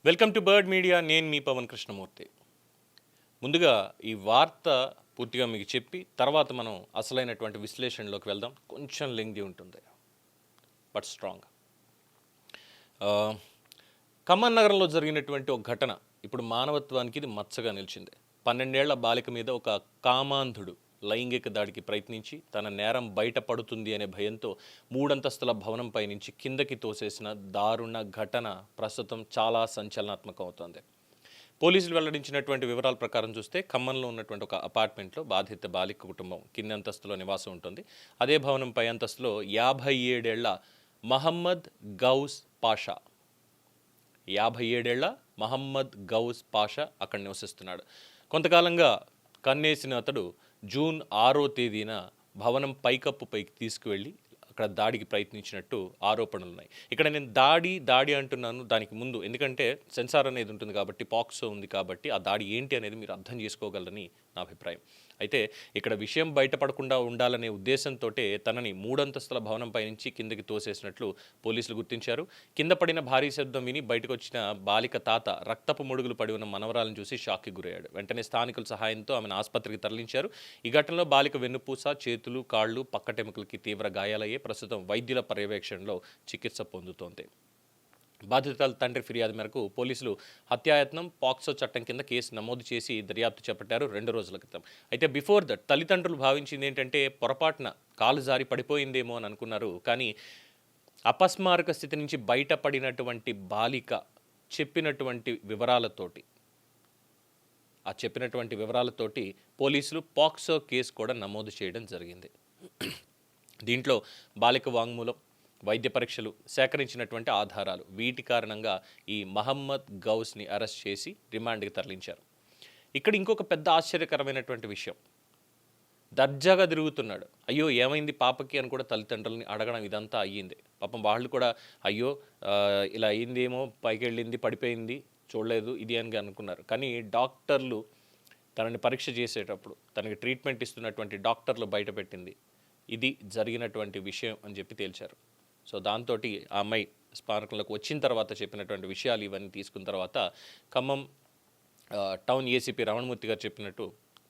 Welcome to bird media. నేను మీ పవన్ కృష్ణమూర్తి. ముందుగా ఈ వార్త పూర్తిగా మీకు చెప్పి తర్వాత మనం అసలైనటువంటి విశ్లేషణలోకి వెళ్దాం. కొంచెం లెంగ్ది ఉంటుంది, బట్ స్ట్రాంగ్. ఖమ్మం నగరంలో జరిగినటువంటి ఒక ఘటన ఇప్పుడు మానవత్వానికి ఇది మచ్చగా నిలిచింది. 12 ఏళ్ల బాలిక మీద ఒక కామాంధుడు లైంగిక దాడికి ప్రయత్నించి తన నేరం బయటపడుతుంది అనే భయంతో 3 అంతస్తుల భవనంపై నుంచి కిందకి తోసేసిన దారుణ ఘటన ప్రస్తుతం చాలా సంచలనాత్మకం అవుతోంది. పోలీసులు వెల్లడించినటువంటి వివరాల ప్రకారం చూస్తే ఖమ్మంలో ఉన్నటువంటి ఒక అపార్ట్మెంట్లో బాధిత బాలిక కుటుంబం కింది అంతస్తులో నివాసం ఉంటుంది. అదే భవనం పై అంతస్తులో 57 ఏళ్ల మహమ్మద్ గౌస్ పాషా 57 ఏళ్ల మహమ్మద్ గౌస్ పాషా అక్కడ నివసిస్తున్నాడు. కొంతకాలంగా కన్నేసిన అతడు జూన్ 6వ తేదీన భవనం పైకప్పుపైకి తీసుకువెళ్ళి అక్కడ దాడికి ప్రయత్నించినట్టు ఆరోపణలున్నాయి. ఇక్కడ నేను దాడి అంటున్నాను దానికి ముందు, ఎందుకంటే సెన్సార్ అనేది ఉంటుంది కాబట్టి, పాక్సో ఉంది కాబట్టి ఆ దాడి ఏంటి అనేది మీరు అర్థం చేసుకోగలరని నా అభిప్రాయం. అయితే ఇక్కడ విషయం బయటపడకుండా ఉండాలనే ఉద్దేశంతో తనని 3 అంతస్తుల భవనంపై నుంచి కిందకి తోసేసినట్లు పోలీసులు గుర్తించారు. కింద పడిన భారీ శబ్దం విని బయటకు వచ్చిన బాలిక తాత రక్తపు ముడుగులు పడి ఉన్న మనవరాలను చూసి షాక్కి గురయ్యాడు. వెంటనే స్థానికుల సహాయంతో ఆమెను ఆసుపత్రికి తరలించారు. ఈ ఘటనలో బాలిక వెన్నుపూస, చేతులు, కాళ్ళు, పక్కటెముకలకి తీవ్ర గాయాలయ్యే ప్రస్తుతం వైద్యుల పర్యవేక్షణలో చికిత్స పొందుతోంది. బాధితుల తండ్రి ఫిర్యాదు మేరకు పోలీసులు హత్యాయత్నం, పాక్సో చట్టం కింద కేసు నమోదు చేసి దర్యాప్తు చేపట్టారు 2 రోజుల క్రితం. అయితే బిఫోర్ దట్ తల్లిదండ్రులు భావించింది ఏంటంటే పొరపాటున కాలు జారి పడిపోయిందేమో అని అనుకున్నారు. కానీ అపస్మారక స్థితి నుంచి బయటపడినటువంటి బాలిక చెప్పినటువంటి వివరాలతోటి పోలీసులు పాక్సో కేసు కూడా నమోదు చేయడం జరిగింది. దీంట్లో బాలిక వాంగ్మూలం, వైద్య పరీక్షలు, సేకరించినటువంటి ఆధారాలు, వీటి కారణంగా ఈ మహమ్మద్ గౌస్ని అరెస్ట్ చేసి రిమాండ్కి తరలించారు. ఇక్కడ ఇంకొక పెద్ద ఆశ్చర్యకరమైనటువంటి విషయం, దర్జాగా తిరుగుతున్నాడు. అయ్యో ఏమైంది పాపకి అని కూడా తల్లిదండ్రులని అడగడం ఇదంతా అయ్యింది. పాపం వాళ్ళు కూడా అయ్యో ఇలా అయ్యిందేమో, పైకి వెళ్ళింది, పడిపోయింది, చూడలేదు ఇది అని అనుకున్నారు. కానీ డాక్టర్లు తనని పరీక్ష చేసేటప్పుడు, తనకి ట్రీట్మెంట్ ఇస్తున్నటువంటి డాక్టర్లు బయటపెట్టింది ఇది జరిగినటువంటి విషయం అని చెప్పి తేల్చారు. సో దాంతో ఆ అమ్మాయి స్పార్కులకు వచ్చిన తర్వాత చెప్పినటువంటి విషయాలు ఇవన్నీ తీసుకున్న తర్వాత ఖమ్మం టౌన్ ఏసీపీ రమణమూర్తి గారు చెప్పినట్టు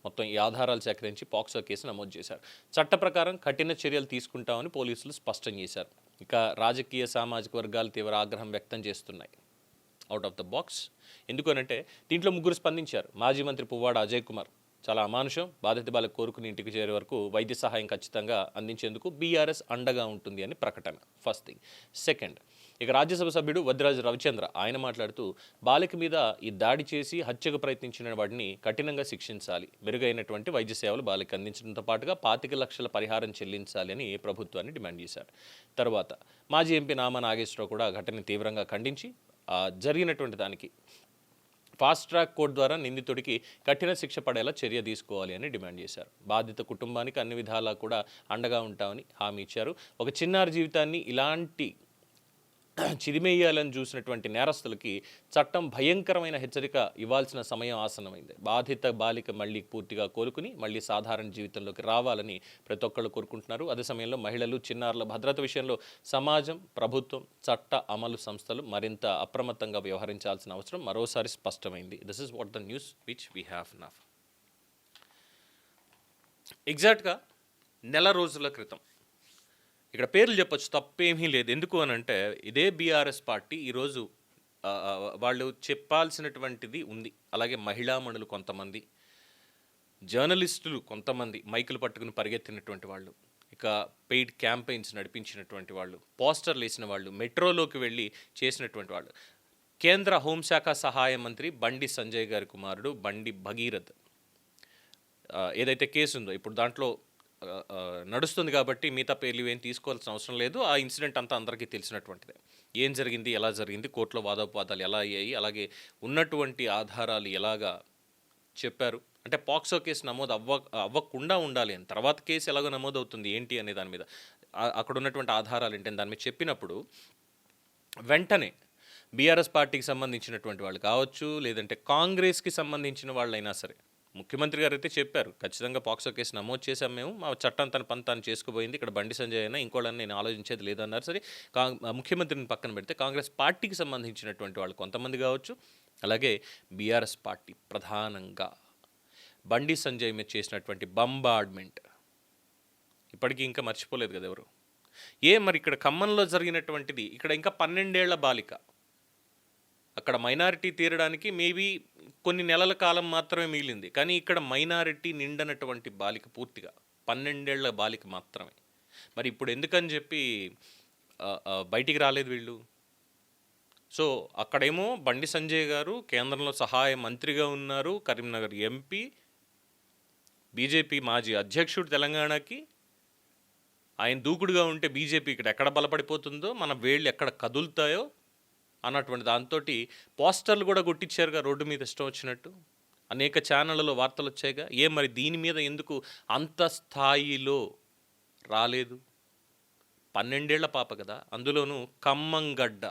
మొత్తం ఈ ఆధారాలు సేకరించి పాక్సో కేసు నమోదు చేశారు. చట్ట ప్రకారం కఠిన చర్యలు తీసుకుంటామని పోలీసులు స్పష్టం చేశారు. ఇక రాజకీయ, సామాజిక వర్గాలు తీవ్ర ఆగ్రహం వ్యక్తం చేస్తున్నాయి. అవుట్ ఆఫ్ ద బాక్స్ ఎందుకనంటే దీంట్లో 3 స్పందించారు. మాజీ మంత్రి పువ్వాడ అజయ్ కుమార్ చాలా అమానుషం, బాధిత బాలకు కోరుకుని ఇంటికి చేరే వరకు వైద్య సహాయం ఖచ్చితంగా అందించేందుకు బీఆర్ఎస్ అండగా ఉంటుంది అని ప్రకటన. First thing. సెకండ్, ఇక రాజ్యసభ సభ్యుడు వద్దిరాజు రవిచంద్ర ఆయన మాట్లాడుతూ బాలిక మీద ఈ దాడి చేసి హత్యకు ప్రయత్నించిన వాడిని కఠినంగా శిక్షించాలి, మెరుగైనటువంటి వైద్య సేవలు బాలిక అందించడంతో పాటుగా 25 లక్షల పరిహారం చెల్లించాలి అని ప్రభుత్వాన్ని డిమాండ్ చేశారు. తర్వాత మాజీ ఎంపీ నామా నాగేశ్వరరావు కూడా ఘటనని తీవ్రంగా ఖండించి జరిగినటువంటి దానికి ఫాస్ట్ ట్రాక్ కోర్టు ద్వారా నిందితుడికి కఠిన శిక్ష పడేలా చర్య తీసుకోవాలి అని డిమాండ్ చేశారు. బాధిత కుటుంబానికి అన్ని విధాలా కూడా అండగా ఉంటామని హామీ ఇచ్చారు. ఒక చిన్నారి జీవితాన్ని ఇలాంటి చిదిమేయాలని చూసినటువంటి నేరస్తులకి చట్టం భయంకరమైన హెచ్చరిక ఇవ్వాల్సిన సమయం ఆసన్నమైంది. బాధిత బాలిక మళ్ళీ పూర్తిగా కోలుకుని మళ్ళీ సాధారణ జీవితంలోకి రావాలని ప్రతి ఒక్కళ్ళు కోరుకుంటున్నారు. అదే సమయంలో మహిళలు, చిన్నారుల భద్రత విషయంలో సమాజం, ప్రభుత్వం, చట్ట అమలు సంస్థలు మరింత అప్రమత్తంగా వ్యవహరించాల్సిన అవసరం మరోసారి స్పష్టమైంది. This is what the news which we have now. ఎగ్జాక్ట్గా నెల రోజుల క్రితం, ఇక్కడ పేర్లు చెప్పొచ్చు, తప్పేమీ లేదు. ఎందుకు అని అంటే ఇదే బీఆర్ఎస్ పార్టీ ఈరోజు వాళ్ళు చెప్పాల్సినటువంటిది ఉంది. అలాగే మహిళామణులు కొంతమంది, జర్నలిస్టులు కొంతమంది మైకులు పట్టుకుని పరిగెత్తినటువంటి వాళ్ళు, ఇక పెయిడ్ క్యాంపెయిన్స్ నడిపించినటువంటి వాళ్ళు, పోస్టర్లు వేసిన వాళ్ళు, మెట్రోలోకి వెళ్ళి చేసినటువంటి వాళ్ళు, కేంద్ర హోంశాఖ సహాయ మంత్రి బండి సంజయ్ గారి కుమారుడు బండి భగీరథ్ ఏదైతే కేసు ఉందో ఇప్పుడు దాంట్లో నడుస్తుంది కాబట్టి మిగతా పేర్లు ఏం తీసుకోవాల్సిన అవసరం లేదు. ఆ ఇన్సిడెంట్ అంతా అందరికీ తెలిసినటువంటిదే. ఏం జరిగింది, ఎలా జరిగింది, కోర్టులో వాదోపవాదాలు ఎలా అయ్యాయి, అలాగే ఉన్నటువంటి ఆధారాలు ఎలాగా చెప్పారు, అంటే పాక్సో కేసు నమోదు అవ్వకుండా ఉండాలి అని, తర్వాత కేసు ఎలాగో నమోదవుతుంది ఏంటి అనే దాని మీద అక్కడ ఉన్నటువంటి ఆధారాలు ఏంటని దాని మీద చెప్పినప్పుడు వెంటనే బీఆర్ఎస్ పార్టీకి సంబంధించినటువంటి వాళ్ళు కావచ్చు, లేదంటే కాంగ్రెస్కి సంబంధించిన వాళ్ళైనా సరే, ముఖ్యమంత్రి గారు అయితే చెప్పారు, ఖచ్చితంగా పాక్సో కేసు నమోదు చేశాం మేము, మా చట్టం తన పని తాను చేసుకుపోయింది, ఇక్కడ బండి సంజయ్ అయినా ఇంకోళ్ళని నేను ఆలోచించేది లేదన్నారు. సరే, ముఖ్యమంత్రిని పక్కన పెడితే కాంగ్రెస్ పార్టీకి సంబంధించినటువంటి వాళ్ళు కొంతమంది కావచ్చు, అలాగే బీఆర్ఎస్ పార్టీ ప్రధానంగా బండి సంజయ్ మీద చేసినటువంటి బంబార్డ్మెంట్ ఇప్పటికీ ఇంకా మర్చిపోలేదు కదా ఎవరు. మరి ఇక్కడ ఖమ్మంలో జరిగినటువంటిది, ఇక్కడ ఇంకా 12 ఏళ్ల బాలిక, అక్కడ మైనారిటీ తీరడానికి మేబీ కొన్ని నెలల కాలం మాత్రమే మిగిలింది, కానీ ఇక్కడ మైనారిటీ నిండనటువంటి బాలిక పూర్తిగా 12 ఏళ్ల బాలిక మాత్రమే. మరి ఇప్పుడు ఎందుకని చెప్పి బయటికి రాలేదు వీళ్ళు. సో అక్కడేమో బండి సంజయ్ గారు కేంద్రంలో సహాయ మంత్రిగా ఉన్నారు, కరీంనగర్ ఎంపీ, బీజేపీ మాజీ అధ్యక్షుడు తెలంగాణకి. ఆయన దూకుడుగా ఉంటే బీజేపీ ఇక్కడ ఎక్కడ బలపడిపోతుందో, మన వేళ్ళు ఎక్కడ కదులుతాయో అన్నటువంటి దాంతో పోస్టర్లు కూడా కొట్టించారుగా రోడ్డు మీద ఇష్టం వచ్చినట్టు. అనేక ఛానళ్ళలో వార్తలు వచ్చాయిగా. మరి దీని మీద ఎందుకు అంత స్థాయిలో రాలేదు? 12 ఏళ్ల పాప కదా, అందులోనూ ఖమ్మంగడ్డ,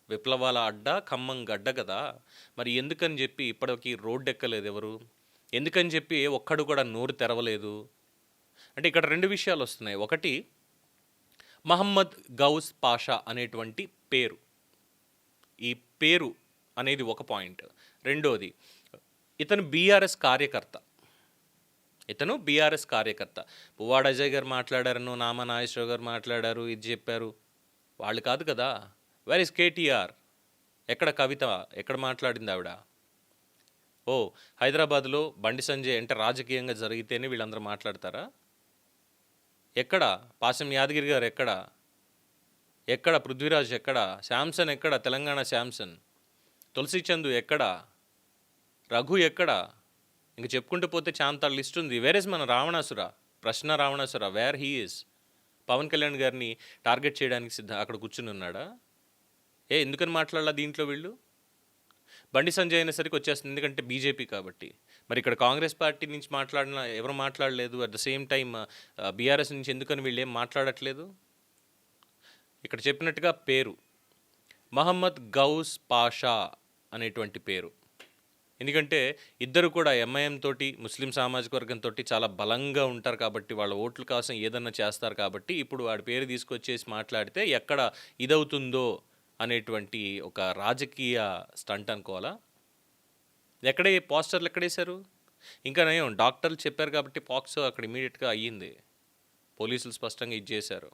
విప్లవాల అడ్డ ఖమ్మంగడ్డ కదా. మరి ఎందుకని చెప్పి ఇప్పటికీ రోడ్డు ఎక్కలేదు ఎవరు? ఎందుకని చెప్పి ఒక్కడు కూడా నోరు తెరవలేదు? అంటే ఇక్కడ 2 విషయాలు వస్తున్నాయి. ఒకటి, మహమ్మద్ గౌస్ పాషా అనేటువంటి పేరు, ఈ పేరు అనేది ఒక పాయింట్. రెండోది, ఇతను బీఆర్ఎస్ కార్యకర్త. పువ్వాడ అజయ్ గారు మాట్లాడారను, నామా నాగేశ్వరరావు గారు మాట్లాడారు, ఇది చెప్పారు. వాళ్ళు కాదు కదా. Where is KTR? ఎక్కడ కవిత? ఎక్కడ మాట్లాడింది ఆవిడ? హైదరాబాద్లో బండి సంజయ్ అంటే రాజకీయంగా జరిగితేనే వీళ్ళందరూ మాట్లాడతారా? ఎక్కడ పాసం యాదగిరి గారు? ఎక్కడ పృథ్వీరాజ్? ఎక్కడ శాంసన్? ఎక్కడ తెలంగాణ శాంసన్? తులసి చందు ఎక్కడ? రఘు ఎక్కడ? ఇంక చెప్పుకుంటూ పోతే చాంతాళ్ళ లిస్ట్ ఉంది. వేర్ ఇస్ మన ప్రశ్న Ravanasura where he is? Pawan Kalyan గారిని టార్గెట్ చేయడానికి అక్కడ కూర్చుని ఉన్నాడా? ఎందుకని మాట్లాడాల దీంట్లో వీళ్ళు? బండి సంజయ్ అయిన సరికి వచ్చేస్తుంది, ఎందుకంటే బీజేపీ కాబట్టి. మరి ఇక్కడ కాంగ్రెస్ పార్టీ నుంచి ఎవరు మాట్లాడలేదు. At the same time BRS నుంచి ఎందుకని వీళ్ళు ఏం మాట్లాడట్లేదు? ఇక్కడ చెప్పినట్టుగా పేరు మహమ్మద్ గౌస్ పాషా అనేటువంటి పేరు. ఎందుకంటే ఇద్దరు కూడా ఎంఐఎం తోటి, ముస్లిం సామాజిక వర్గంతో చాలా బలంగా ఉంటారు కాబట్టి, వాళ్ళ ఓట్ల కోసం ఏదన్నా చేస్తారు కాబట్టి, ఇప్పుడు వాడి పేరు తీసుకొచ్చేసి మాట్లాడితే ఎక్కడ ఇదవుతుందో అనేటువంటి ఒక రాజకీయ స్టంట్ అనుకోవాలా. ఎక్కడే పోస్టర్లు ఎక్కడేశారు? ఇంకా నయం, డాక్టర్లు చెప్పారు కాబట్టి పాక్సో అక్కడ ఇమీడియట్గా అయ్యింది. పోలీసులు స్పష్టంగా ఇచ్చేశారు.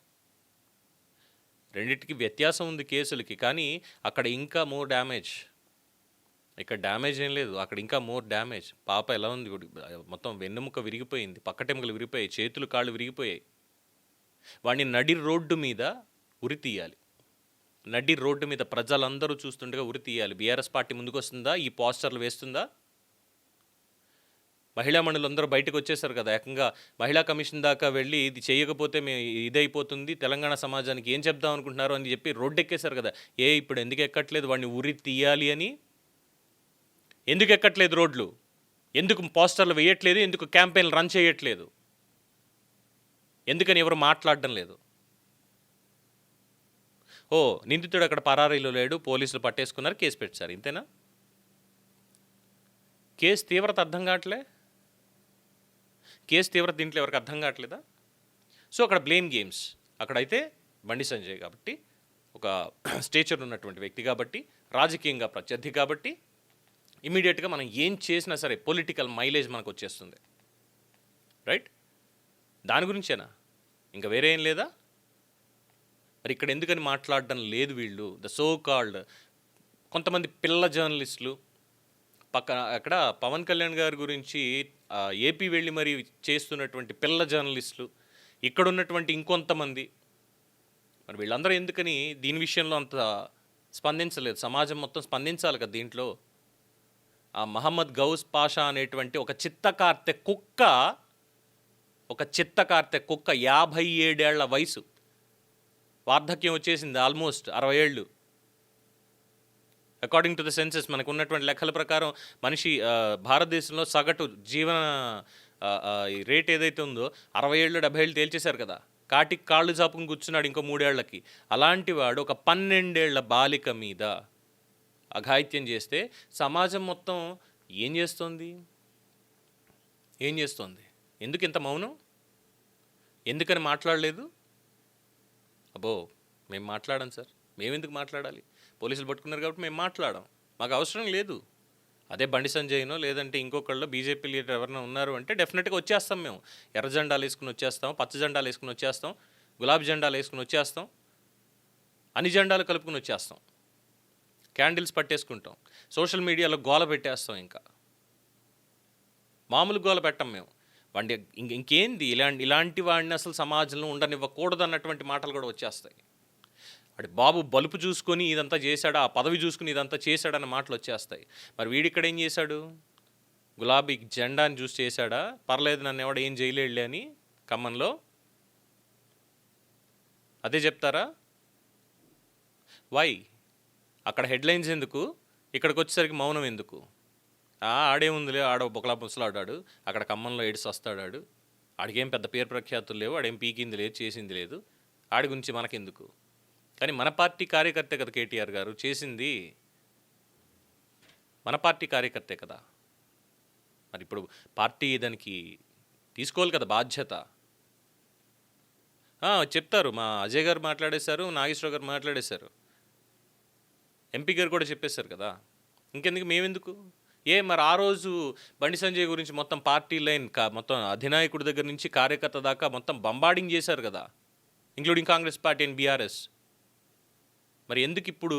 రెండింటికి వ్యత్యాసం ఉంది కేసులకి, కానీ అక్కడ ఇంకా మోర్ డ్యామేజ్. ఇక్కడ డ్యామేజ్ ఏం లేదు, అక్కడ ఇంకా మోర్ డ్యామేజ్. పాప ఎలా ఉంది? మొత్తం వెన్నెముక విరిగిపోయింది, పక్కటెముకలు విరిగిపోయాయి, చేతులు కాళ్ళు విరిగిపోయాయి. వాడిని నడి రోడ్డు మీద ఉరి తీయాలి. నడి రోడ్డు మీద ప్రజలందరూ చూస్తుండగా ఉరి తీయాలి. బీఆర్ఎస్ పార్టీ ముందుకు వస్తుందా? ఈ పోస్టర్లు వేస్తుందా? మహిళా మండలందరూ బయటకు వచ్చేసారు కదా. ఏకంగా మహిళా కమిషన్ దాకా వెళ్ళి ఇది చేయకపోతే మేము ఇదైపోతుంది, తెలంగాణ సమాజానికి ఏం చెప్దాం అనుకుంటున్నారు అని చెప్పి రోడ్డు ఎక్కేశారు కదా. ఇప్పుడు ఎందుకు ఎక్కట్లేదు వాడిని ఉరి తీయాలి అని? ఎందుకు ఎక్కట్లేదు రోడ్లు? ఎందుకు పోస్టర్లు వేయట్లేదు? ఎందుకు క్యాంపెయిన్లు రన్ చేయట్లేదు? ఎందుకని ఎవరు మాట్లాడడం లేదు? నిందితుడు అక్కడ పరారీలో లేడు, పోలీసులు పట్టేసుకున్నారు, కేసు పెట్టారు, ఇంతేనా? కేసు తీవ్రత అర్థం కావట్లే. కేసు తీవ్రత దీంట్లో ఎవరికి అర్థం కావట్లేదా? సో అక్కడ బ్లేమ్ గేమ్స్. అక్కడైతే బండి సంజయ్ కాబట్టి, ఒక స్టేచర్ ఉన్నటువంటి వ్యక్తి కాబట్టి, రాజకీయంగా ప్రత్యర్థి కాబట్టి, ఇమీడియట్గా మనం ఏం చేసినా సరే పొలిటికల్ మైలేజ్ మనకు వచ్చేస్తుంది. రైట్? దాని గురించేనా? ఇంకా వేరే ఏం లేదా? మరి ఇక్కడ ఎందుకని మాట్లాడడం లేదు వీళ్ళు? ద సో కాల్డ్ కొంతమంది పిల్ల జర్నలిస్టులు అక్కడ పవన్ కళ్యాణ్ గారి గురించి ఏపీ వెళ్ళి మరి చేస్తున్నటువంటి పిల్ల జర్నలిస్టులు, ఇక్కడ ఉన్నటువంటి ఇంకొంతమంది, మరి వీళ్ళందరూ ఎందుకని దీని విషయంలో అంత స్పందించలేదు? సమాజం మొత్తం స్పందించాలి కదా దీంట్లో. ఆ మహమ్మద్ గౌస్ పాషా అనేటువంటి ఒక చిత్తకార్తె కుక్క 57 ఏళ్ల వయసు, వార్ధక్యం వచ్చేసింది, ఆల్మోస్ట్ 60 ఏళ్ళు. అకార్డింగ్ టు ద సెన్సెస్, మనకు ఉన్నటువంటి లెక్కల ప్రకారం మనిషి భారతదేశంలో సగటు జీవన రేట్ ఏదైతే ఉందో 60 ఏళ్ళు 70 ఏళ్ళు తేల్చేశారు కదా. కాటికి కాళ్ళు చాపుకుని కూర్చున్నాడు ఇంకో 3 ఏళ్లకి. అలాంటి వాడు ఒక 12 ఏళ్ల బాలిక మీద అఘాయిత్యం చేస్తే సమాజం మొత్తం ఏం చేస్తుంది? ఏం చేస్తోంది? ఎందుకు ఇంత మౌనం? ఎందుకని మాట్లాడలేదు? అబ్బో, మేము మాట్లాడాం సార్. మేమెందుకు మాట్లాడాలి? పోలీసులు పట్టుకున్నారు కాబట్టి మేము మాట్లాడాం. మాకు అవసరం లేదు. అదే బండి సంజయ్నో లేదంటే ఇంకొకళ్ళు బీజేపీ లీడర్ ఎవరైనా ఉన్నారు అంటే డెఫినెట్గా వచ్చేస్తాం మేము. ఎర్ర జెండాలు వేసుకుని వచ్చేస్తాం, పచ్చ జెండాలు వేసుకుని వచ్చేస్తాం, గులాబీ జెండాలు వేసుకుని వచ్చేస్తాం, అన్ని జెండాలు కలుపుకుని వచ్చేస్తాం, క్యాండిల్స్ పట్టేసుకుంటాం, సోషల్ మీడియాలో గోల పెట్టేస్తాం. ఇంకా మామూలు గోల పెట్టం మేము. వాడి ఇంకేంది ఇలాంటి వాడిని అసలు సమాజంలో ఉండనివ్వకూడదు అన్నటువంటి మాటలు కూడా వచ్చేస్తాయి. వాడి బాబు బలుపు చూసుకొని ఇదంతా చేశాడా, ఆ పదవి చూసుకుని ఇదంతా చేశాడన్న మాటలు వచ్చేస్తాయి. మరి వీడిక్కడ ఏం చేశాడు? గులాబీ జెండాని చూసి చేశాడా? పర్లేదు, నన్ను ఎవడ ఏం చేయలేడులే అని ఖమ్మంలో అదే చెప్తారా? వై? అక్కడ హెడ్లైన్స్ ఎందుకు, ఇక్కడికి వచ్చేసరికి మౌనం ఎందుకు? ఆడే ఉందిలే, ఆడ బొకలా ముసలాడాడు, అక్కడ ఖమ్మంలో ఏడిసి వస్తాడాడు, ఆడికేం పెద్ద పేరు ప్రఖ్యాతులు లేవు, ఆడేం పీకింది లేదు, చేసింది లేదు, ఆడి గురించి మనకెందుకు? కానీ మన పార్టీ కార్యకర్తే కదా కేటీఆర్ గారు చేసింది, మన పార్టీ కార్యకర్తే కదా. మరి ఇప్పుడు పార్టీ దానికి తీసుకోవాలి కదా బాధ్యత. చెప్తారు, మా అజయ్ గారు మాట్లాడేశారు, నాగేశ్వరరావు గారు మాట్లాడేశారు, ఎంపీ గారు కూడా చెప్పేశారు కదా. ఇంకెందుకు మేమెందుకు? మరి ఆ రోజు బండి సంజయ్ గురించి మొత్తం పార్టీ లైన్ మొత్తం అధినాయకుడి దగ్గర నుంచి కార్యకర్త దాకా మొత్తం బంబాడింగ్ చేశారు కదా, including Congress party and BRS. మరి ఎందుకు ఇప్పుడు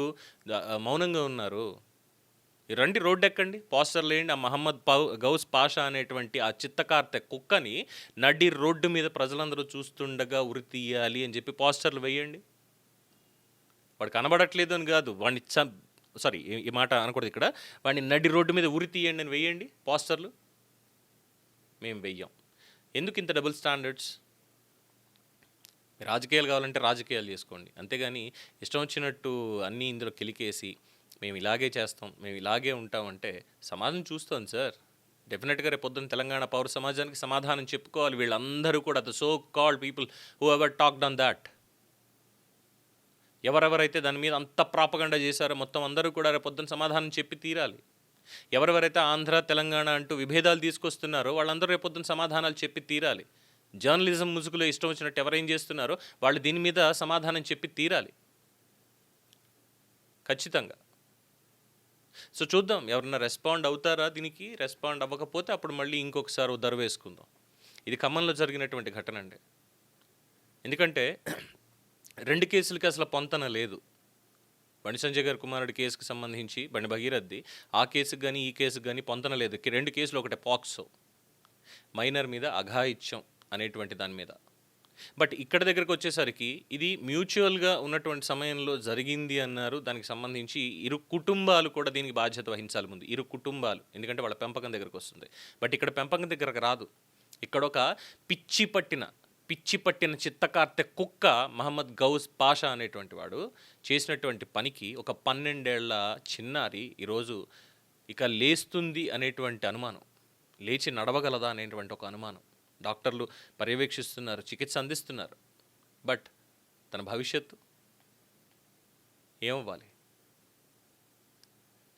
మౌనంగా ఉన్నారు? రండి, రోడ్డు ఎక్కండి, పోస్టర్లు వేయండి. ఆ మహమ్మద్ గౌస్ పాషా అనేటువంటి ఆ చిత్తకార్తె కుక్కని నడి రోడ్డు మీద ప్రజలందరూ చూస్తుండగా ఉరి తీయాలి అని చెప్పి పోస్టర్లు వేయండి. వాడు కనబడట్లేదు అని కాదు, వాడిని సారీ ఈ మాట అనకూడదు ఇక్కడ, వాడిని నడి రోడ్డు మీద ఉరి తీయండి అని వేయండి పోస్టర్లు. మేము వెయ్యం. ఎందుకు ఇంత డబుల్ స్టాండర్డ్స్? రాజకీయాలు కావాలంటే రాజకీయాలు చేసుకోండి, అంతేగాని ఇష్టం వచ్చినట్టు అన్నీ ఇందులో కెలికేసి మేము ఇలాగే చేస్తాం, మేము ఇలాగే ఉంటామంటే సమాజం చూస్తాం సార్. డెఫినెట్గా రేపు పొద్దున్న తెలంగాణ పౌర సమాజానికి సమాధానం చెప్పుకోవాలి వీళ్ళందరూ కూడా, the so called people who ever talked on that. ఎవరెవరైతే దాని మీద అంత ప్రాపగండా చేశారో మొత్తం అందరూ కూడా రేపు పొద్దున్న సమాధానం చెప్పి తీరాలి. ఎవరెవరైతే ఆంధ్ర తెలంగాణ అంటూ విభేదాలు తీసుకొస్తున్నారో వాళ్ళందరూ రేపు పొద్దున్న సమాధానాలు చెప్పి తీరాలి. జర్నలిజం ముసుగులో ఇష్టం వచ్చినట్టు ఎవరేం చేస్తున్నారో వాళ్ళు దీని మీద సమాధానం చెప్పి తీరాలి ఖచ్చితంగా. సో చూద్దాం ఎవరన్నా రెస్పాండ్ అవుతారా దీనికి. రెస్పాండ్ అవ్వకపోతే అప్పుడు మళ్ళీ ఇంకొకసారి ఉద్దరు వేసుకుందాం. ఇది ఖమ్మంలో జరిగినటువంటి ఘటన అండి. ఎందుకంటే 2 కేసులకి అసలు పొంతన లేదు. బండి సంజయ్ గారి కుమారుడి కేసుకు సంబంధించి బండి భగీరథ్ది, ఆ కేసుకు కానీ ఈ కేసుకు కానీ పొంతన లేదు. 2 కేసులు, ఒకటే పాక్సో మైనర్ మీద అఘాయిత్యం అనేటువంటి దాని మీద. బట్ ఇక్కడ దగ్గరకు వచ్చేసరికి ఇది మ్యూచువల్గా ఉన్నటువంటి సమయంలో జరిగింది అన్నారు. దానికి సంబంధించి ఇరు కుటుంబాలు కూడా దీనికి బాధ్యత వహించాలి ముందు, ఇరు కుటుంబాలు, ఎందుకంటే వాళ్ళ పెంపకం దగ్గరకు వస్తుంది. బట్ ఇక్కడ పెంపకం దగ్గరకు రాదు. ఇక్కడ ఒక పిచ్చి పట్టిన చిత్తకార్తె కుక్క మహమ్మద్ గౌస్ పాషా అనేటువంటి వాడు చేసినటువంటి పనికి ఒక 12 ఏళ్ల చిన్నారి ఈరోజు ఇక లేస్తుంది అనేటువంటి అనుమానం, లేచి నడవగలదా అనేటువంటి ఒక అనుమానం. డాక్టర్లు పర్యవేక్షిస్తున్నారు, చికిత్స అందిస్తున్నారు. బట్ తన భవిష్యత్తు ఏమవ్వాలి?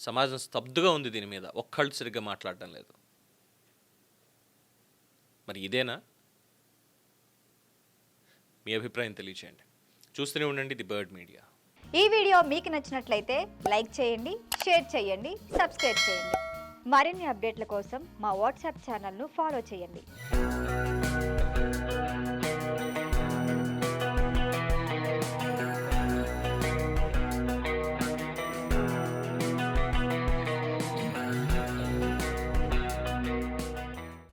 సమాజం స్తబ్దుగా ఉంది దీని మీద, ఒక్కళ్ళు సరిగ్గా మాట్లాడడం లేదు. మరి ఇదేనా? మీ అభిప్రాయం తెలియచేయండి. చూస్తూనే ఉండండి ది బర్డ్ మీడియా. ఈ వీడియో మీకు నచ్చినట్లయితే లైక్ చేయండి, షేర్ చేయండి, సబ్స్క్రైబ్ చేయండి. మరిన్ని అప్డేట్ల కోసం మా వాట్సాప్ ఛానల్ను ఫాలో చేయండి.